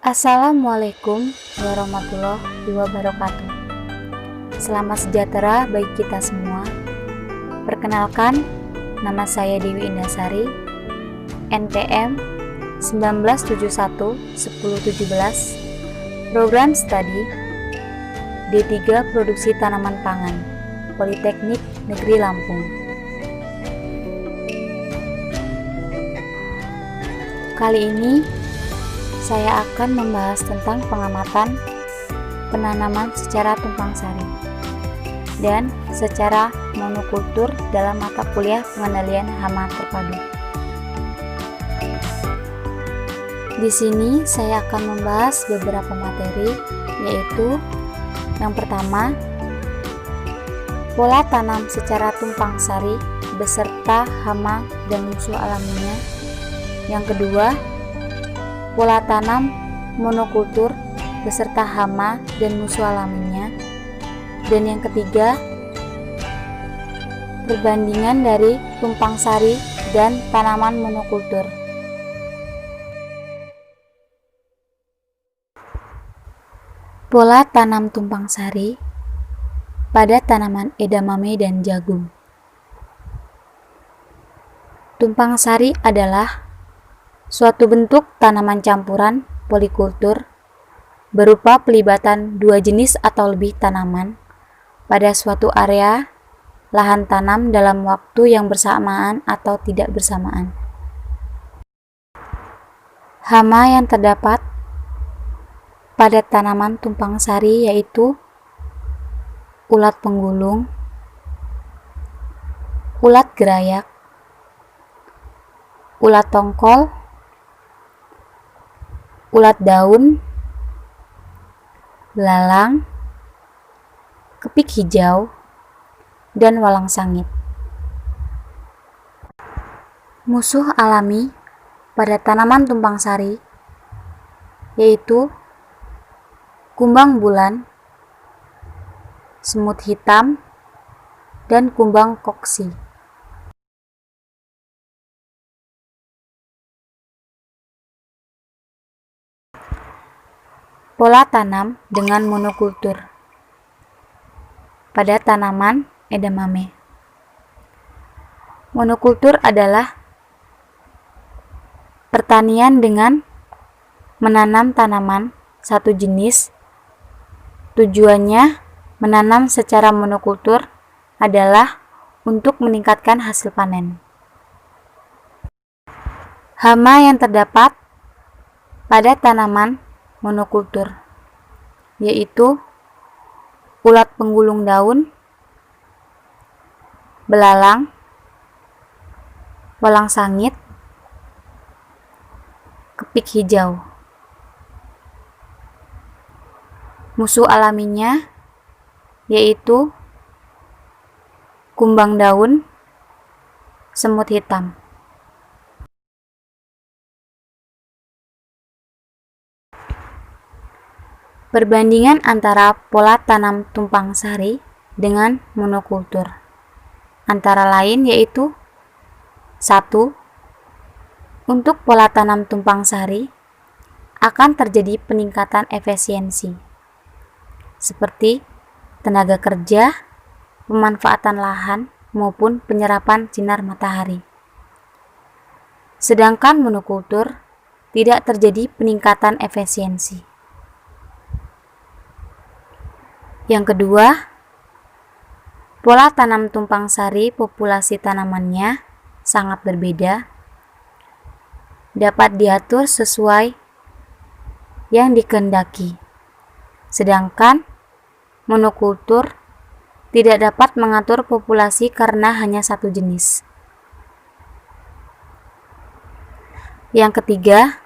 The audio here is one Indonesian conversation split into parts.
Assalamualaikum warahmatullahi wabarakatuh. Selamat sejahtera bagi kita semua. Perkenalkan, nama saya Dewi Indasari, NPM 1971-1017, Program Studi D3 Produksi Tanaman Pangan, Politeknik Negeri Lampung. Kali ini saya akan membahas tentang pengamatan penanaman secara tumpang sari dan secara monokultur dalam mata kuliah pengendalian hama terpadu. Di sini saya akan membahas beberapa materi, yaitu yang pertama, pola tanam secara tumpang sari beserta hama dan musuh alaminya. Yang kedua, pola tanam monokultur beserta hama dan musuh alaminya. Dan yang ketiga, perbandingan dari tumpang sari dan tanaman monokultur. Pola tanam tumpang sari pada tanaman edamame dan jagung. Tumpang sari adalah suatu bentuk tanaman campuran polikultur berupa pelibatan dua jenis atau lebih tanaman pada suatu area lahan tanam dalam waktu yang bersamaan atau tidak bersamaan. Hama yang terdapat pada tanaman tumpang sari yaitu ulat penggulung, ulat gerayak, ulat tongkol, ulat daun, belalang, kepik hijau, dan walang sangit. Musuh alami pada tanaman tumpang sari yaitu kumbang bulan, semut hitam, dan kumbang koksi. Pola tanam dengan monokultur pada tanaman edamame. Monokultur adalah pertanian dengan menanam tanaman satu jenis. Tujuannya menanam secara monokultur adalah untuk meningkatkan hasil panen. Hama yang terdapat pada tanaman monokultur yaitu ulat penggulung daun, belalang, walang sangit, kepik hijau. Musuh alaminya yaitu kumbang daun, semut hitam. Perbandingan antara pola tanam tumpang sari dengan monokultur antara lain yaitu 1. Untuk pola tanam tumpang sari akan terjadi peningkatan efisiensi seperti tenaga kerja, pemanfaatan lahan maupun penyerapan sinar matahari. Sedangkan monokultur tidak terjadi peningkatan efisiensi. Yang kedua, pola tanam tumpang sari populasi tanamannya sangat berbeda, dapat diatur sesuai yang dikehendaki. Sedangkan monokultur tidak dapat mengatur populasi karena hanya satu jenis. Yang ketiga,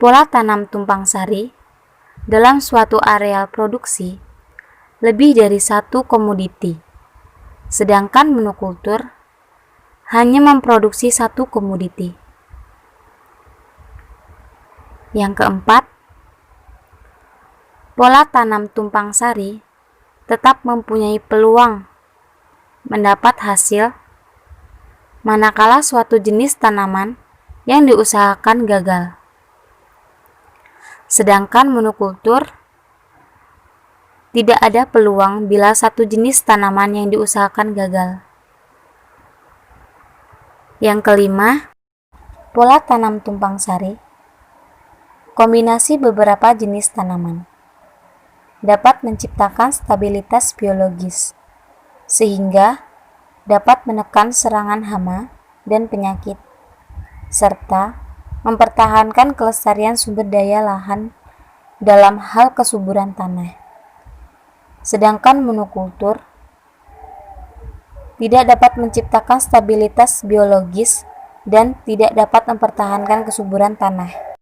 pola tanam tumpang sari dalam suatu areal produksi lebih dari satu komoditi, sedangkan monokultur hanya memproduksi satu komoditi. Yang keempat, pola tanam tumpang sari tetap mempunyai peluang mendapat hasil manakala suatu jenis tanaman yang diusahakan gagal. Sedangkan monokultur tidak ada peluang bila satu jenis tanaman yang diusahakan gagal. Yang kelima, pola tanam tumpang sari. Kombinasi beberapa jenis tanaman dapat menciptakan stabilitas biologis, sehingga dapat menekan serangan hama dan penyakit, serta mempertahankan kelestarian sumber daya lahan dalam hal kesuburan tanah. Sedangkan monokultur tidak dapat menciptakan stabilitas biologis dan tidak dapat mempertahankan kesuburan tanah.